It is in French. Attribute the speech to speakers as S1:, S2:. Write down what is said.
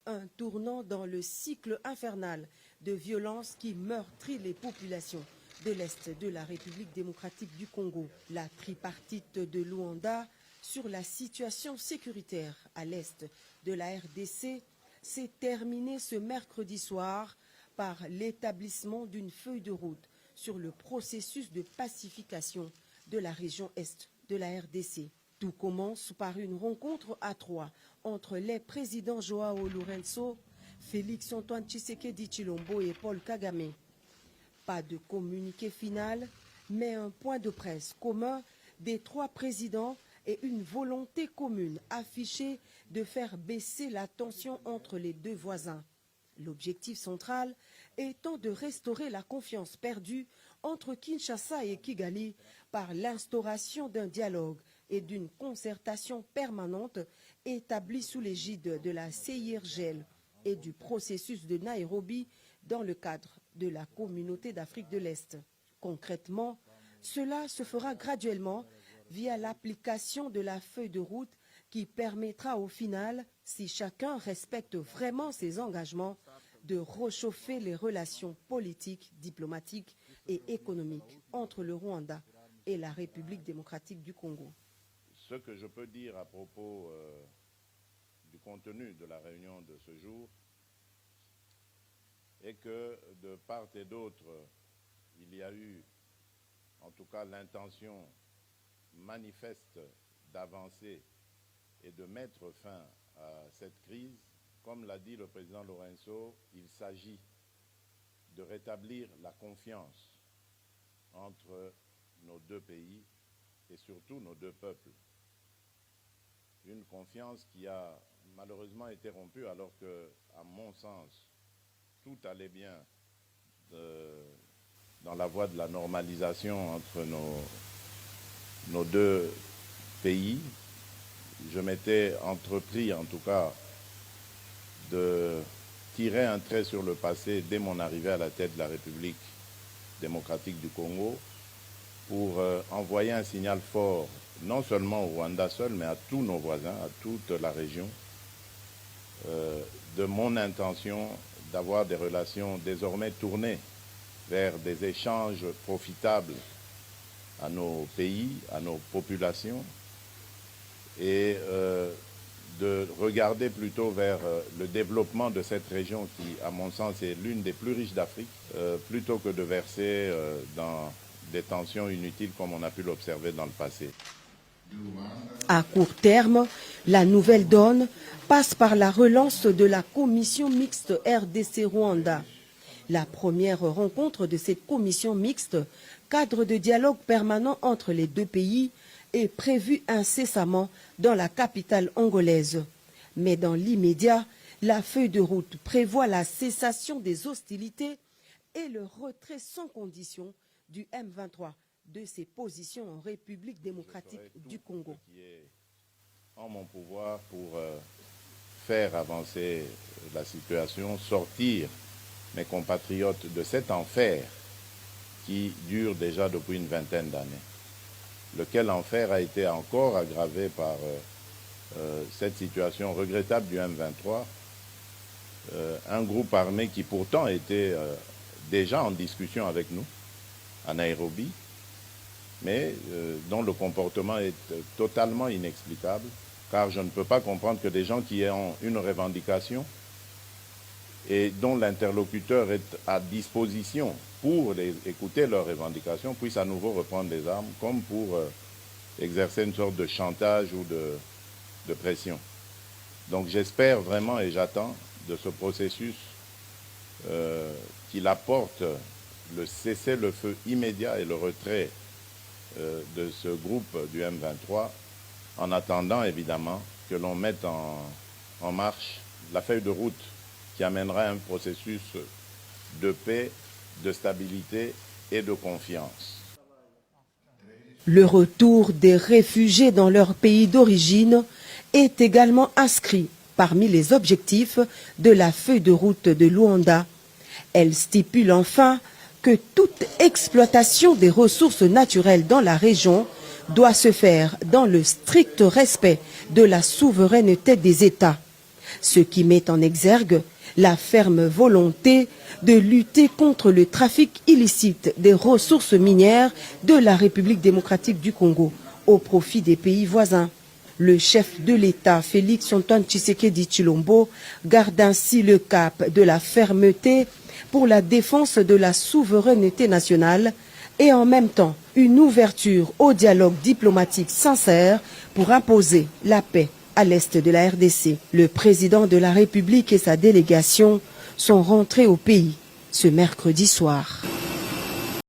S1: Un tournant dans le cycle infernal de violence qui meurtrit les populations de l'Est de la République démocratique du Congo. La tripartite de Luanda sur la situation sécuritaire à l'Est de la RDC s'est terminée ce mercredi soir par l'établissement d'une feuille de route sur le processus de pacification de la région Est de la RDC. Tout commence par une rencontre à trois entre les présidents Joao Lourenço, Félix Antoine Tshisekedi Tshilombo et Paul Kagame. Pas de communiqué final, mais un point de presse commun des trois présidents et une volonté commune affichée de faire baisser la tension entre les deux voisins. L'objectif central étant de restaurer la confiance perdue entre Kinshasa et Kigali par l'instauration d'un dialogue et d'une concertation permanente établie sous l'égide de la CIRGL et du processus de Nairobi dans le cadre de la communauté d'Afrique de l'Est. Concrètement, cela se fera graduellement via l'application de la feuille de route qui permettra au final, si chacun respecte vraiment ses engagements, de réchauffer les relations politiques, diplomatiques et économiques entre le Rwanda et la République démocratique du Congo.
S2: Ce que je peux dire à propos du contenu de la réunion de ce jour est que de part et d'autre, il y a eu en tout cas l'intention manifeste d'avancer et de mettre fin à cette crise. Comme l'a dit le président Lourenço, il s'agit de rétablir la confiance entre nos deux pays et surtout nos deux peuples. Une confiance qui a malheureusement été rompue alors que, à mon sens, tout allait bien dans la voie de la normalisation entre nos deux pays. Je m'étais entrepris, en tout cas, de tirer un trait sur le passé dès mon arrivée à la tête de la République démocratique du Congo pour envoyer un signal fort, non seulement au Rwanda seul, mais à tous nos voisins, à toute la région, de mon intention d'avoir des relations désormais tournées vers des échanges profitables à nos pays, à nos populations, et de regarder plutôt vers le développement de cette région qui, à mon sens, est l'une des plus riches d'Afrique, plutôt que de verser dans des tensions inutiles comme on a pu l'observer dans le passé.
S1: À court terme, la nouvelle donne passe par la relance de la commission mixte RDC-Rwanda. La première rencontre de cette commission mixte, cadre de dialogue permanent entre les deux pays, est prévue incessamment dans la capitale angolaise. Mais dans l'immédiat, la feuille de route prévoit la cessation des hostilités et le retrait sans condition du M23 de ses positions en République démocratique du Congo.
S2: Ce qui est en mon pouvoir pour faire avancer la situation, sortir mes compatriotes de cet enfer qui dure déjà depuis une vingtaine d'années, lequel enfer a été encore aggravé par cette situation regrettable du M23, un groupe armé qui pourtant était déjà en discussion avec nous à Nairobi, mais dont le comportement est totalement inexplicable, car je ne peux pas comprendre que des gens qui ont une revendication et dont l'interlocuteur est à disposition pour écouter leurs revendications puissent à nouveau reprendre les armes, comme pour exercer une sorte de chantage ou de pression. Donc j'espère vraiment et j'attends de ce processus qu'il apporte le cessez-le-feu immédiat et le retrait de ce groupe du M23, en attendant évidemment que l'on mette en marche la feuille de route qui amènera un processus de paix, de stabilité et de confiance.
S1: Le retour des réfugiés dans leur pays d'origine est également inscrit parmi les objectifs de la feuille de route de Luanda. Elle stipule enfin que toute exploitation des ressources naturelles dans la région doit se faire dans le strict respect de la souveraineté des États. ce qui met en exergue la ferme volonté de lutter contre le trafic illicite des ressources minières de la République démocratique du Congo au profit des pays voisins. Le chef de l'État, Félix Antoine Tshisekedi Tshilombo, garde ainsi le cap de la fermeté pour la défense de la souveraineté nationale et en même temps une ouverture au dialogue diplomatique sincère pour imposer la paix à l'est de la RDC. Le président de la République et sa délégation sont rentrés au pays ce mercredi soir.